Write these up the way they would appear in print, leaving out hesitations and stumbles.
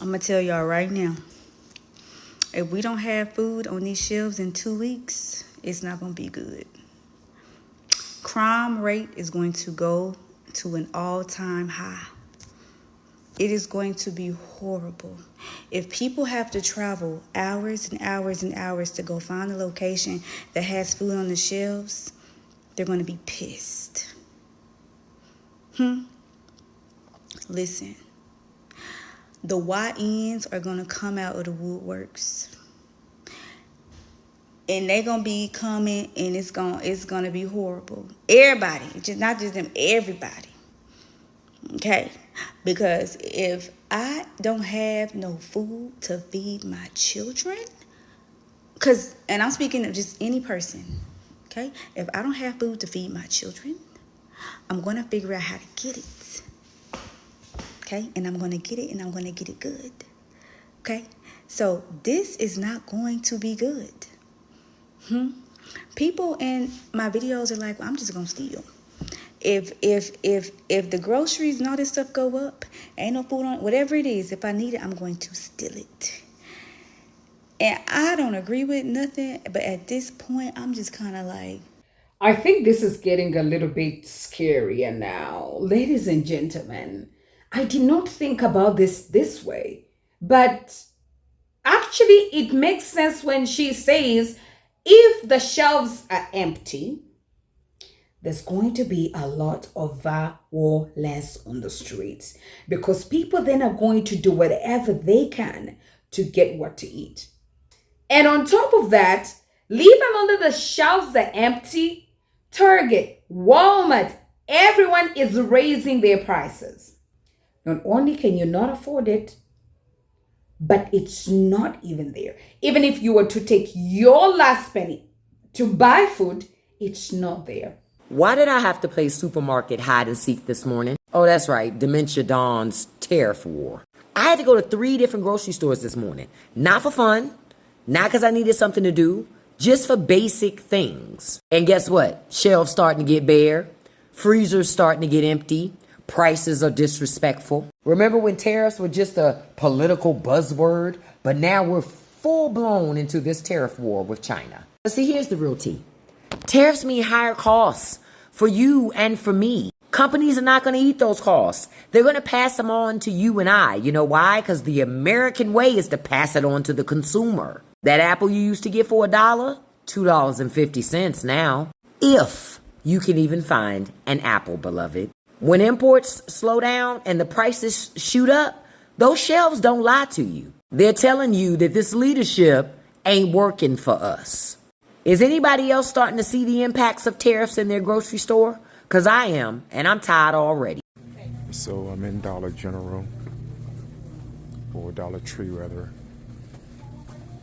I'm gonna tell y'all right now, if we don't have food on these shelves in 2 weeks, it's not gonna be good. Crime rate is going to go to an all-time high. It is going to be horrible. If people have to travel hours and hours and hours to go find a location that has food on the shelves, they're going to be pissed. Listen, the YNs are going to come out of the woodworks. And they're going to be coming, and it's going to be horrible. Everybody, not just them, everybody. Okay? Because if I don't have no food to feed my children, and I'm speaking of just any person, okay? If I don't have food to feed my children, I'm going to figure out how to get it. Okay? And I'm going to get it, and I'm going to get it good. Okay? So this is not going to be good. People in my videos are like, well, I'm just going to steal. If the groceries and all this stuff go up, ain't no food on, whatever it is, if I need it, I'm going to steal it. And I don't agree with nothing, but at this point, I'm just kind of like, I think this is getting a little bit scarier now. Ladies and gentlemen, I did not think about this way, but actually it makes sense when she says, if the shelves are empty, there's going to be a lot of violence on the streets, because people then are going to do whatever they can to get what to eat. And on top of that, leave them under the shelves are empty. Target, Walmart, everyone is raising their prices. Not only can you not afford it, but it's not even there. Even if you were to take your last penny to buy food, it's not there. Why did I have to play supermarket hide and seek this morning? Oh, that's right, Dementia Dawn's tariff war. I had to go to 3 different grocery stores this morning. Not for fun, not because I needed something to do, just for basic things. And guess what? Shelves starting to get bare, freezers starting to get empty, prices are disrespectful. Remember when tariffs were just a political buzzword? But now we're full-blown into this tariff war with China. But see, here's the real tea. Tariffs mean higher costs for you and for me. Companies are not going to eat those costs. They're going to pass them on to you and I. You know why? Because the American way is to pass it on to the consumer. That apple you used to get for $1, $2.50 now. If you can even find an apple, beloved. When imports slow down and the prices shoot up, those shelves don't lie to you. They're telling you that this leadership ain't working for us. Is anybody else starting to see the impacts of tariffs in their grocery store? Because I am, and I'm tired already. So I'm in Dollar General, or Dollar Tree rather.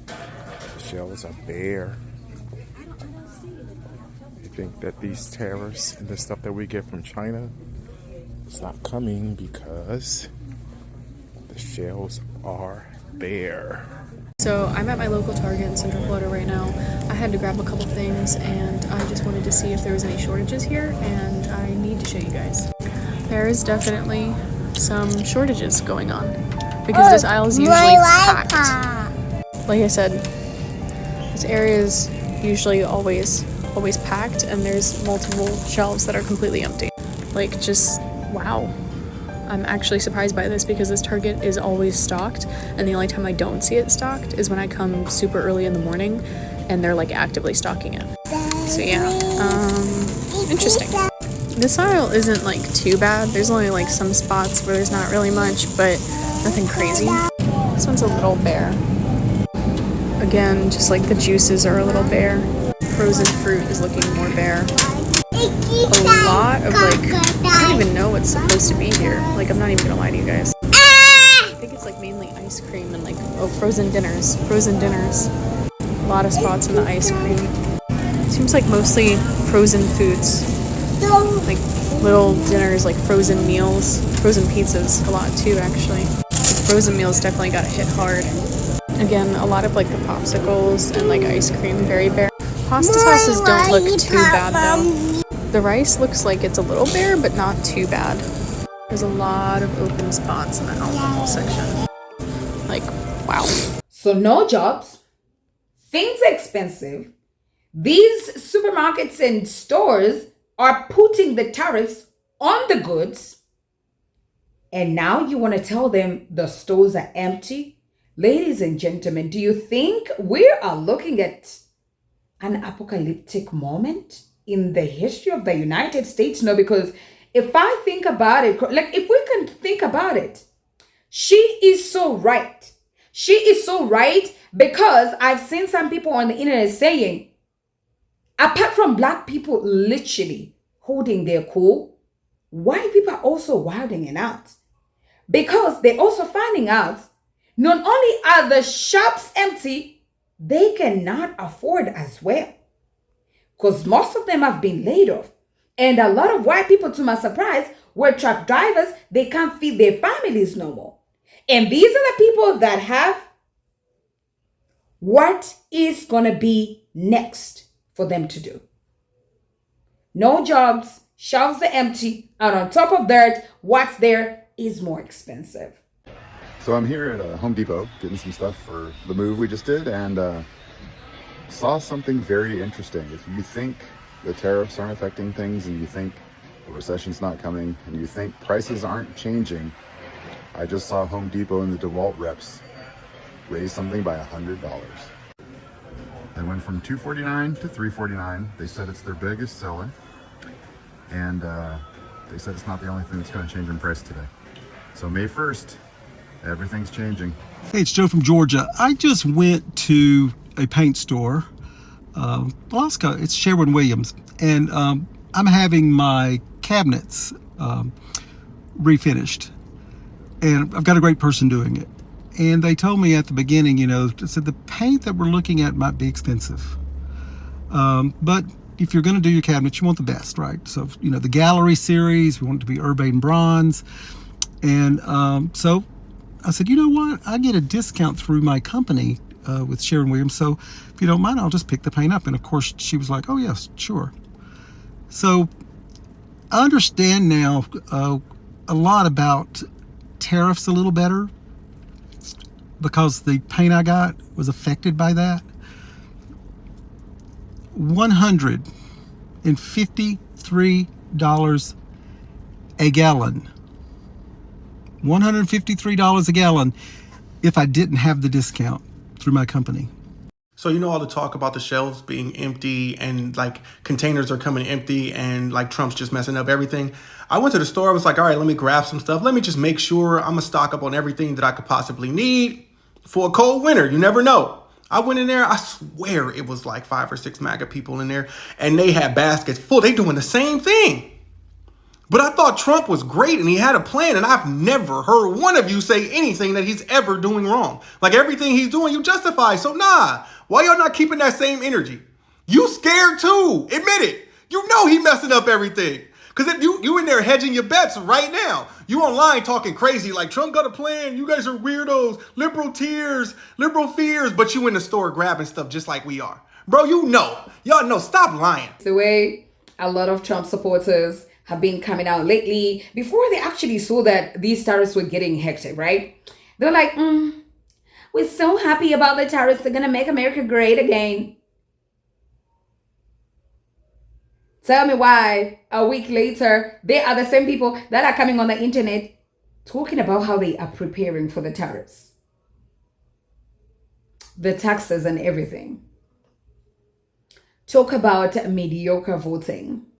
The shelves are bare. You think that these tariffs and the stuff that we get from China is not coming because the shelves are bare. So I'm at my local Target in Central Florida right now. I had to grab a couple things, and I just wanted to see if there was any shortages here, and I need to show you guys. There is definitely some shortages going on because this aisle is usually packed. Like I said, this area is usually always packed, and there's multiple shelves that are completely empty. Like, just wow. I'm actually surprised by this because this Target is always stocked, and the only time I don't see it stocked is when I come super early in the morning and they're like actively stocking it. So yeah, interesting. This aisle isn't like too bad. There's only like some spots where there's not really much, but nothing crazy. This one's a little bare. Again, just like the juices are a little bare. Frozen fruit is looking more bare. A lot of like, I don't even know what's supposed to be here. Like, I'm not even gonna lie to you guys. I think it's like mainly ice cream and like, oh, frozen dinners. A lot of spots in the ice cream. Seems like mostly frozen foods. Like little dinners, like frozen meals, frozen pizzas a lot too actually. Frozen meals definitely got hit hard. Again, a lot of like the popsicles and like ice cream, very bare. Pasta sauces don't look too bad though. The rice looks like it's a little bare, but not too bad. There's a lot of open spots in the alcohol section. So no jobs, things are expensive. These supermarkets and stores are putting the tariffs on the goods. And now you want to tell them the stores are empty? Ladies and gentlemen, do you think we are looking at an apocalyptic moment in the history of the United States? No, because if I think about it, like if we can think about it, she is so right. She is so right, because I've seen some people on the internet saying, apart from black people literally holding their cool, white people are also wilding it out, because they're also finding out not only are the shops empty, they cannot afford as well, because most of them have been laid off. And a lot of white people, to my surprise, were truck drivers. They can't feed their families no more. And these are the people that have what is going to be next for them to do. No jobs, shelves are empty, and on top of that, what's there is more expensive. So I'm here at Home Depot getting some stuff for the move we just did, and saw something very interesting. If you think the tariffs aren't affecting things, and you think the recession's not coming, and you think prices aren't changing, I just saw Home Depot and the DeWalt reps raise something by $100. They went from $249 to $349. They said it's their biggest seller, and they said it's not the only thing that's going to change in price today. So May 1st, everything's changing. Hey, it's Joe from Georgia. I just went to a paint store. Alaska, it's Sherwin-Williams, and I'm having my cabinets refinished, and I've got a great person doing it. And they told me at the beginning, said the paint that we're looking at might be expensive, but if you're going to do your cabinets, you want the best, right? So the Gallery series, we want it to be Urbane Bronze, and so I said, you know what? I get a discount through my company with Sherwin-Williams, so if you don't mind, I'll just pick the paint up. And of course, she was like, oh yes, sure. So I understand now a lot about tariffs a little better, because the paint I got was affected by that. $153 a gallon. $153 a gallon if I didn't have the discount through my company. So all the talk about the shelves being empty and like containers are coming empty and like Trump's just messing up everything. I went to the store. I was like, all right, let me grab some stuff. Let me just make sure I'm gonna stock up on everything that I could possibly need for a cold winter. You never know. I went in there. I swear it was like 5 or 6 MAGA people in there, and they had baskets full. They doing the same thing. But I thought Trump was great and he had a plan, and I've never heard one of you say anything that he's ever doing wrong. Like everything he's doing, you justify. So nah, why y'all not keeping that same energy? You scared too. Admit it. You know he messing up everything. Because if you in there hedging your bets right now, you online talking crazy like Trump got a plan, you guys are weirdos, liberal tears, liberal fears, but you in the store grabbing stuff just like we are. Bro, y'all know, stop lying. The way a lot of Trump supporters have been coming out lately, before they actually saw that these tariffs were getting hectic, right? They're like, we're so happy about the tariffs, they're gonna make America great again. Tell me why a week later, they are the same people that are coming on the internet talking about how they are preparing for the tariffs, the taxes and everything. Talk about mediocre voting.